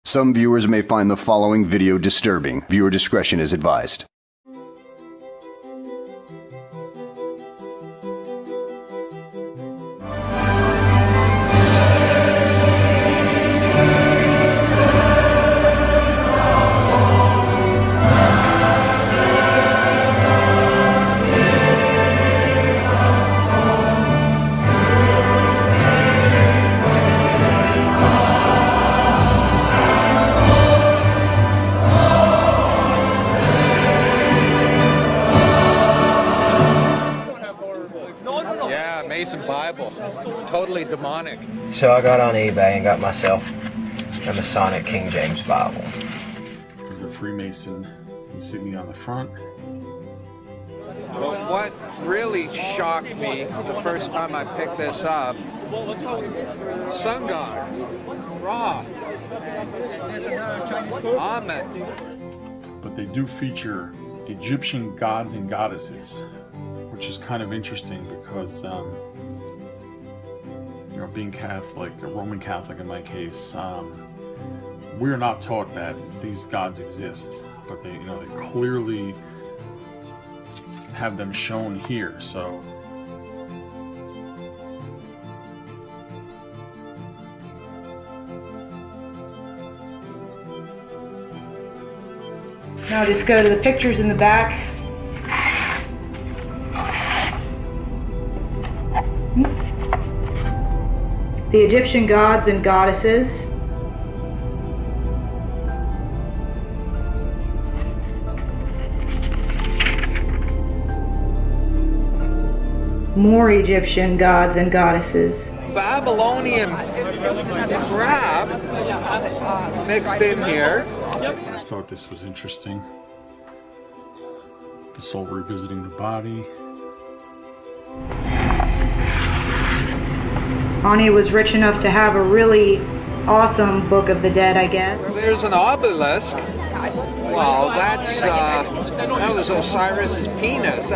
Some viewers may find the following video disturbing. Viewer discretion is advised. Yeah, Mason Bible. Totally demonic. So I got on eBay and got myself a Masonic King James Bible. There's a Freemason insignia on the front. But what really shocked me the first time I picked this up, sun god, frogs, almond. But they do feature Egyptian gods and goddesses, which is kind of interesting because, you know, being Catholic, a Roman Catholic in my case, we're not taught that these gods exist, but they, you know, they clearly have them shown here. So now just go to the pictures in the back. The Egyptian gods and goddesses. More Egyptian gods and goddesses. Babylonian crap mixed in here. I thought this was interesting. The soul revisiting the body. Ani was rich enough to have a really awesome Book of the Dead, I guess. There's an obelisk. Well, that was Osiris's penis.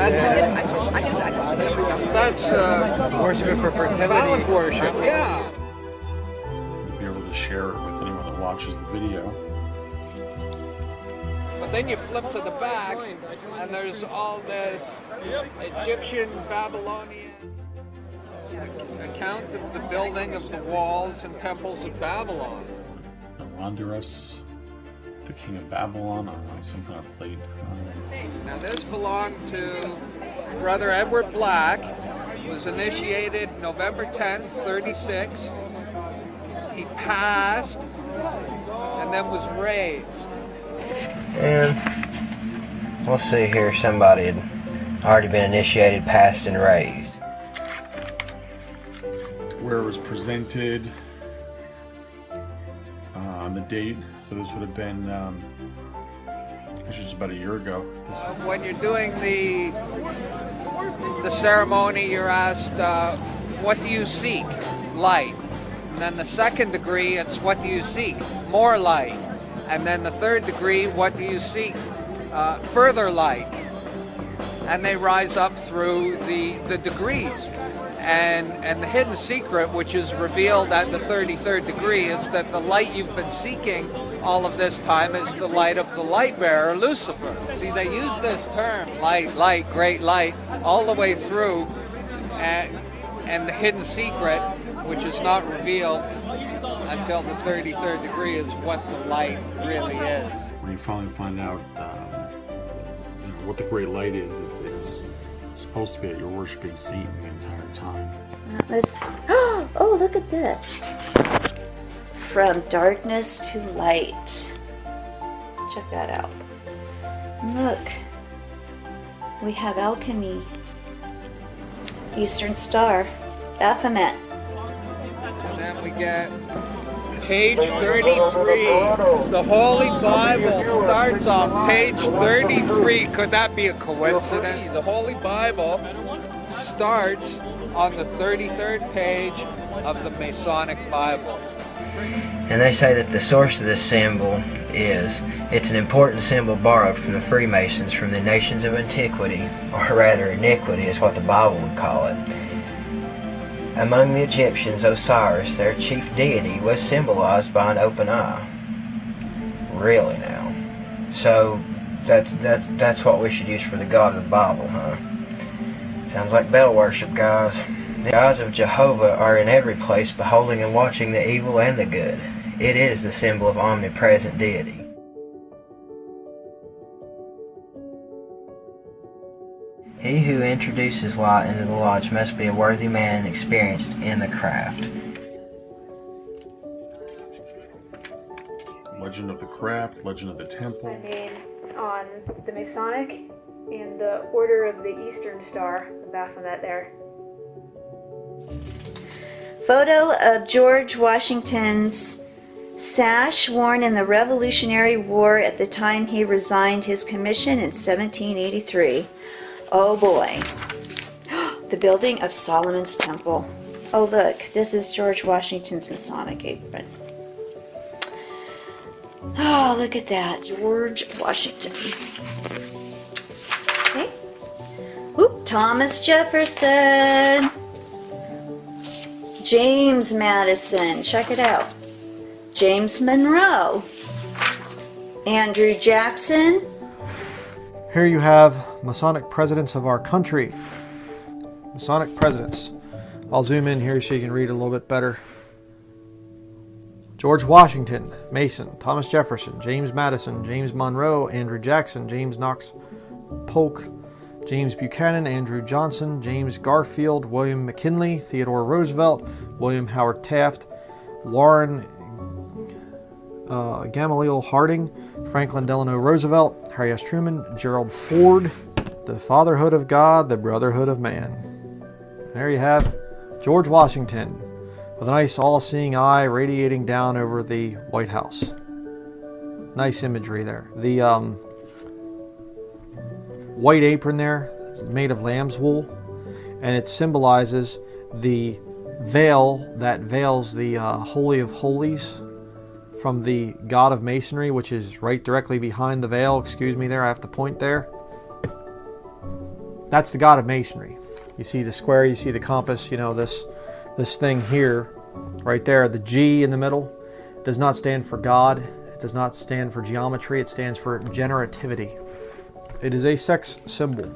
That's worship for fertility. Phallic worship, yeah. You'll be able to share it with anyone that watches the video. But then you flip to the back, and there's all this Egyptian, Babylonian account of the building of the walls and temples of Babylon. Wanderus, the king of Babylon, on some kind of plate. Now this belonged to Brother Edward Black. Was initiated November 10th, 36. He passed and then was raised. And we'll see here, somebody had already been initiated, passed, and raised. Where it was presented, on the date, so this would have been, which is about a year ago. When you're doing the ceremony, you're asked, what do you seek? Light. And then the second degree, it's what do you seek? More light. And then the third degree, what do you seek? Further light. And they rise up through the degrees. And the hidden secret, which is revealed at the 33rd degree, is that the light you've been seeking all of this time is the light of the light bearer, Lucifer. See, they use this term, light, light, great light, all the way through, and the hidden secret, which is not revealed until the 33rd degree, is what the light really is. When you finally find out you know, what the great light is, it's supposed to be that you're worshiping Satan the entire time. Let's. Oh, look at this. From darkness to light. Check that out. Look. We have alchemy. Eastern Star. Baphomet. And then we get page 33. The Holy Bible starts on page 33. Could that be a coincidence? The Holy Bible starts on the 33rd page of the Masonic Bible. And they say that the source of this symbol it's an important symbol borrowed from the Freemasons from the nations of antiquity, or rather iniquity is what the Bible would call it. Among the Egyptians, Osiris, their chief deity, was symbolized by an open eye. Really now. So that's what we should use for the God of the Bible, huh? Sounds like Bell worship, guys. The eyes of Jehovah are in every place, beholding and watching the evil and the good. It is the symbol of omnipresent deity. He who introduces light into the lodge must be a worthy man and experienced in the craft. Legend of the Craft, Legend of the Temple. My name on the Masonic and the Order of the Eastern Star, the Baphomet there. Photo of George Washington's sash worn in the Revolutionary War at the time he resigned his commission in 1783. Oh boy. The building of Solomon's Temple. Oh look, this is George Washington's Masonic apron. Oh, look at that. George Washington. Okay. Oop, Thomas Jefferson. James Madison. Check it out. James Monroe. Andrew Jackson. Here you have Masonic presidents of our country. Masonic presidents. I'll zoom in here so you can read a little bit better. George Washington, Mason. Thomas Jefferson, James Madison, James Monroe, Andrew Jackson, James Knox Polk, James Buchanan, Andrew Johnson, James Garfield, William McKinley, Theodore Roosevelt, William Howard Taft, Warren Gamaliel Harding, Franklin Delano Roosevelt, Harry S. Truman, Gerald Ford, the fatherhood of God, the brotherhood of man. There you have George Washington with a nice all-seeing eye radiating down over the White House. Nice imagery there. The white apron there is made of lamb's wool, and it symbolizes the veil that veils the Holy of Holies from the God of Masonry, which is right directly behind the veil. Excuse me there, I have to point there. That's the God of Masonry. You see the square, you see the compass, you know, this thing here, right there, the G in the middle, does not stand for God. It does not stand for geometry. It stands for generativity. It is a sex symbol.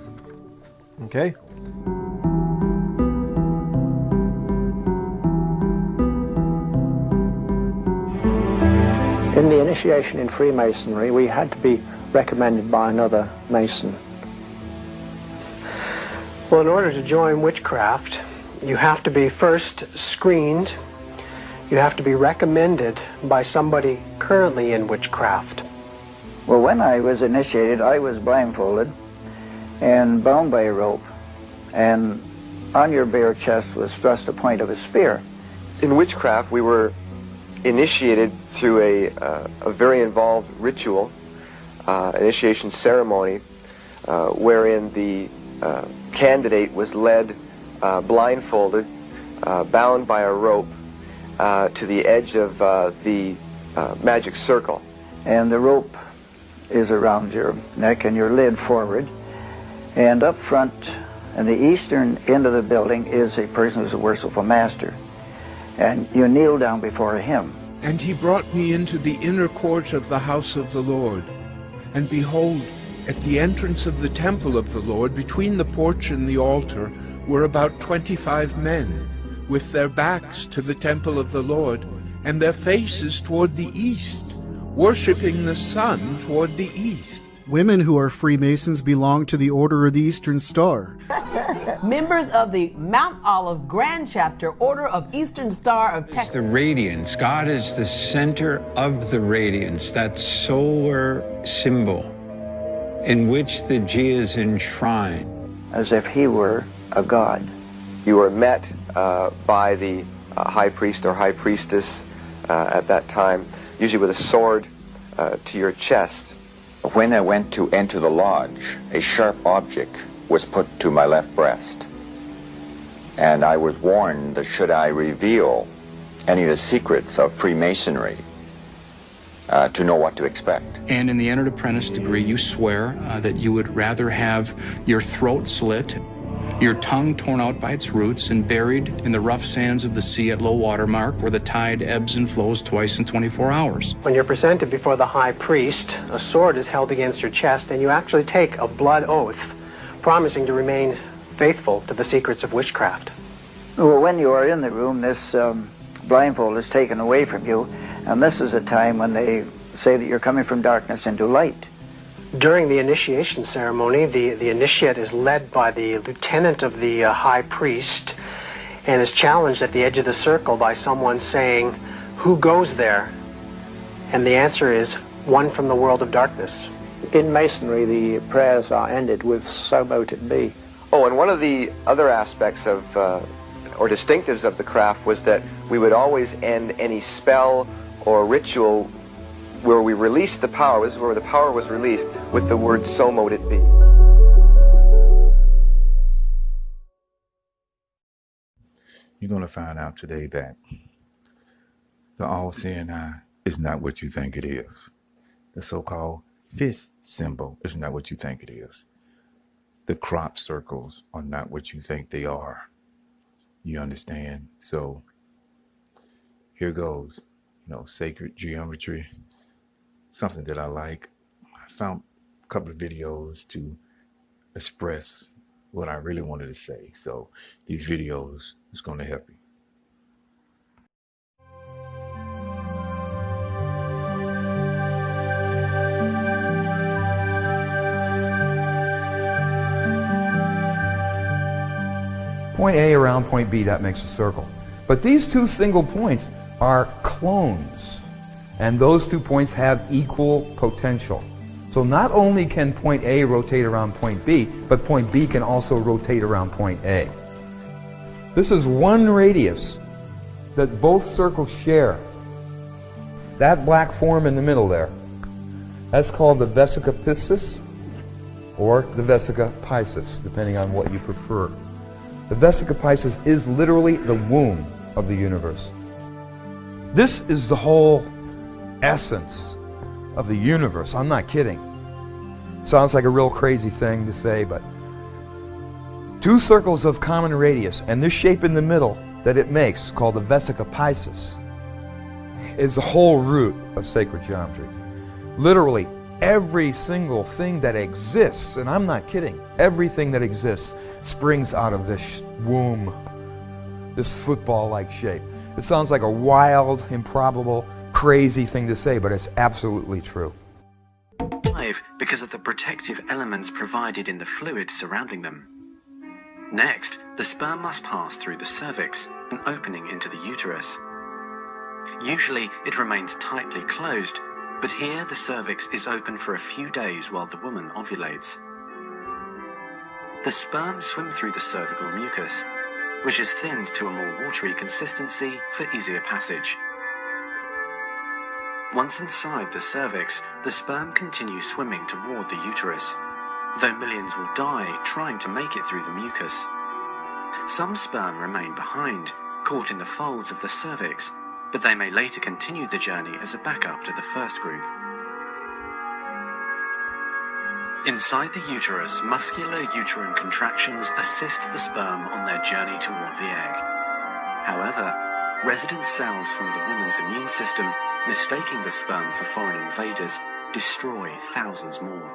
Okay? In the initiation in Freemasonry, we had to be recommended by another Mason. Well, in order to join witchcraft, you have to be first screened. You have to be recommended by somebody currently in witchcraft. Well, when I was initiated, I was blindfolded and bound by a rope, and on your bare chest was thrust the point of a spear. In witchcraft, we were initiated through a very involved ritual, initiation ceremony, wherein the candidate was led blindfolded, bound by a rope to the edge of the magic circle. And the rope is around your neck and you're led forward. And up front, in the eastern end of the building, is a person who's a worshipful master. And you kneel down before him. And he brought me into the inner court of the house of the Lord. And behold, at the entrance of the temple of the Lord, between the porch and the altar, were about 25 men, with their backs to the temple of the Lord, and their faces toward the east, worshipping the sun toward the east. Women who are Freemasons belong to the Order of the Eastern Star. Members of the Mount Olive Grand Chapter, Order of Eastern Star of Texas. The radiance. God is the center of the radiance, that solar symbol in which the G is enshrined. As if he were a god. You were met by the high priest or high priestess at that time, usually with a sword to your chest. When I went to enter the lodge, a sharp object was put to my left breast. And I was warned that should I reveal any of the secrets of Freemasonry, to know what to expect. And in the entered apprentice degree, you swear that you would rather have your throat slit your tongue torn out by its roots and buried in the rough sands of the sea at low water mark, where the tide ebbs and flows twice in 24 hours. When you're presented before the high priest, a sword is held against your chest, and you actually take a blood oath, promising to remain faithful to the secrets of witchcraft. Well, when you are in the room, this blindfold is taken away from you, and this is a time when they say that you're coming from darkness into light. During the initiation ceremony, the initiate is led by the lieutenant of the high priest and is challenged at the edge of the circle by someone saying, "Who goes there?" And the answer is, "One from the world of darkness." In Masonry, the prayers are ended with "So mote it be." Oh, and one of the other aspects of, or distinctives of the craft was that we would always end any spell or ritual where we released the power, this is where the power was released, with the word "So mote it be." You're going to find out today that the all-seeing eye is not what you think it is. The so-called fist symbol is not what you think it is. The crop circles are not what you think they are. You understand? So here goes, sacred geometry, something that I like. I found a couple of videos to express what I really wanted to say. So these videos is going to help you. Point A around point B, that makes a circle. But these two single points are clones, and those 2 points have equal potential. So not only can point A rotate around point B, but point B can also rotate around point A. This is one radius that both circles share. That black form in the middle there, that's called the vesica piscis or the vesica piscis, depending on what you prefer. The vesica piscis is literally the womb of the universe. This is the whole essence of the universe. I'm not kidding. Sounds like a real crazy thing to say, but 2 circles of common radius, and this shape in the middle that it makes, called the vesica piscis, is the whole root of sacred geometry. Literally, every single thing that exists, and I'm not kidding, everything that exists springs out of this womb, this football-like shape. It sounds like a wild, improbable, crazy thing to say, but it's absolutely true. Because of the protective elements provided in the fluid surrounding them. Next, the sperm must pass through the cervix, an opening into the uterus. Usually, it remains tightly closed, but here the cervix is open for a few days while the woman ovulates. The sperm swim through the cervical mucus, which is thinned to a more watery consistency for easier passage. Once inside the cervix, the sperm continues swimming toward the uterus, though millions will die trying to make it through the mucus. Some sperm remain behind, caught in the folds of the cervix, but they may later continue the journey as a backup to the first group. Inside the uterus, muscular uterine contractions assist the sperm on their journey toward the egg. However, resident cells from the woman's immune system, mistaking the sperm for foreign invaders, destroy thousands more.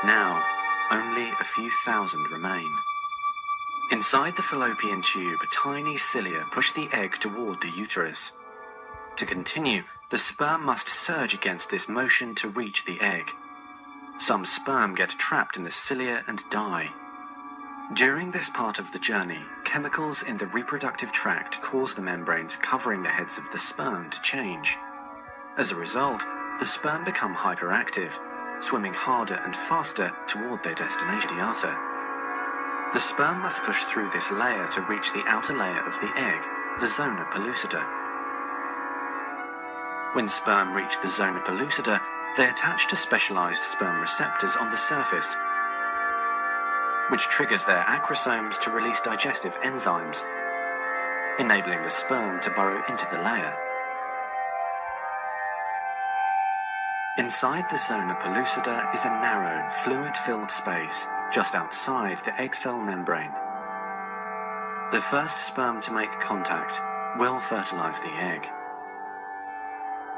Now, only a few thousand remain. Inside the fallopian tube, tiny cilia push the egg toward the uterus. To continue, the sperm must surge against this motion to reach the egg. Some sperm get trapped in the cilia and die. During this part of the journey, chemicals in the reproductive tract cause the membranes covering the heads of the sperm to change. As a result, the sperm become hyperactive, swimming harder and faster toward their destination. The sperm must push through this layer to reach the outer layer of the egg, the zona pellucida. When sperm reach the zona pellucida, they attach to specialized sperm receptors on the surface, which triggers their acrosomes to release digestive enzymes, enabling the sperm to burrow into the layer. Inside the zona pellucida is a narrow, fluid-filled space just outside the egg cell membrane. The first sperm to make contact will fertilize the egg.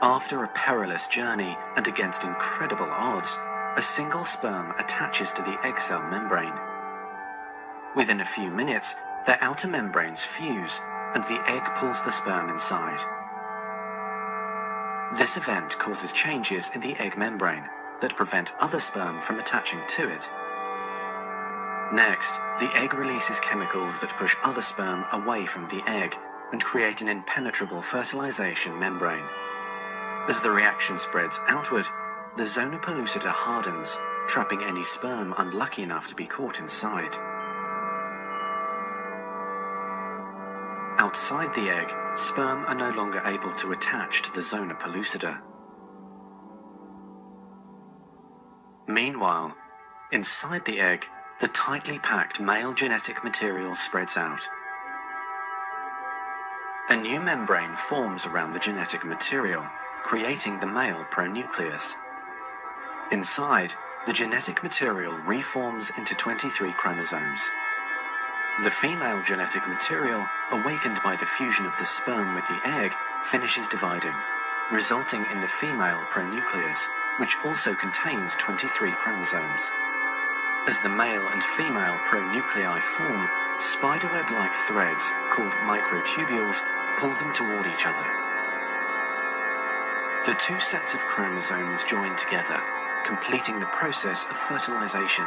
After a perilous journey and against incredible odds, a single sperm attaches to the egg cell membrane. Within a few minutes, their outer membranes fuse and the egg pulls the sperm inside. This event causes changes in the egg membrane that prevent other sperm from attaching to it. Next, the egg releases chemicals that push other sperm away from the egg and create an impenetrable fertilization membrane. As the reaction spreads outward, the zona pellucida hardens, trapping any sperm unlucky enough to be caught inside. Outside the egg, sperm are no longer able to attach to the zona pellucida. Meanwhile, inside the egg, the tightly packed male genetic material spreads out. A new membrane forms around the genetic material, creating the male pronucleus. Inside, the genetic material reforms into 23 chromosomes. The female genetic material, awakened by the fusion of the sperm with the egg, finishes dividing, resulting in the female pronucleus, which also contains 23 chromosomes. As the male and female pronuclei form, spiderweb-like threads, called microtubules, pull them toward each other. The two sets of chromosomes join together, completing the process of fertilization.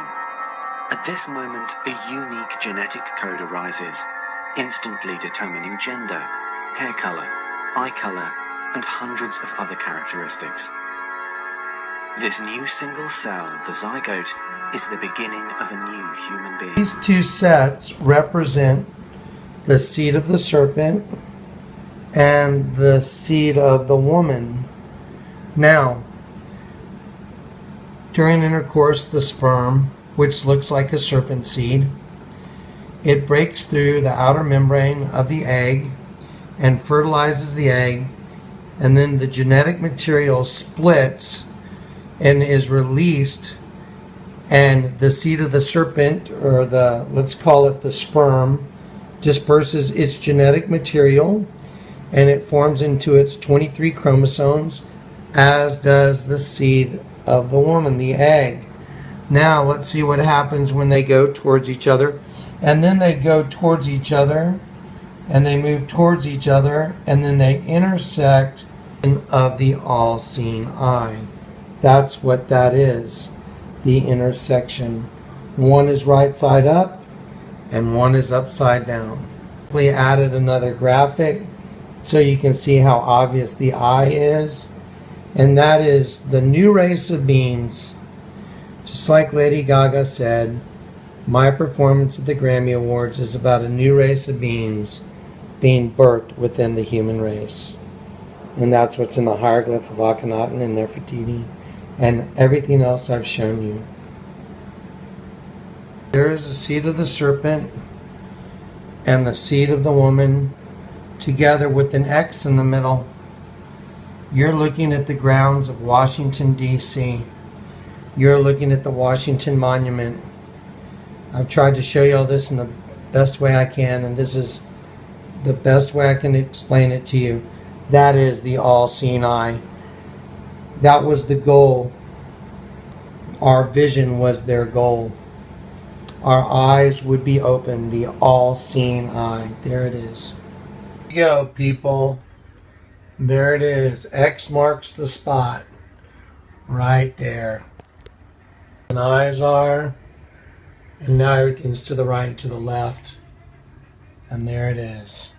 At this moment, a unique genetic code arises, instantly determining gender, hair color, eye color, and hundreds of other characteristics. This new single cell, the zygote, is the beginning of a new human being. These two sets represent the seed of the serpent and the seed of the woman. Now, during intercourse, the sperm, which looks like a serpent seed, it breaks through the outer membrane of the egg and fertilizes the egg, and then the genetic material splits and is released, and the seed of the serpent, or the, let's call it the sperm, disperses its genetic material and it forms into its 23 chromosomes, as does the seed of the woman, the egg. Now let's see what happens when they go towards each other. And then they go towards each other, and they move towards each other, and then they intersect of the all-seeing eye. That's what that is, the intersection. One is right side up, and one is upside down. We added another graphic so you can see how obvious the eye is. And that is the new race of beings. Just like Lady Gaga said, my performance at the Grammy Awards is about a new race of beings being birthed within the human race. And that's what's in the hieroglyph of Akhenaten and Nefertiti and everything else I've shown you. There is a seed of the serpent and the seed of the woman together with an X in the middle. You're looking at the grounds of Washington, D.C. You're looking at the Washington Monument. I've tried to show you all this in the best way I can, and this is the best way I can explain it to you. That is the all-seeing eye. That was the goal. Our vision was their goal. Our eyes would be open, the all-seeing eye. There it is. Here you go, people. There it is. X marks the spot. Right there. And eyes are. And now everything's to the right and to the left. And there it is.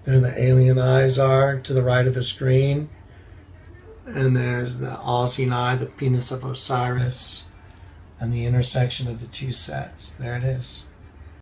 There the alien eyes are to the right of the screen. And there's the all-seeing eye, the penis of Osiris, and the intersection of the two sets. There it is.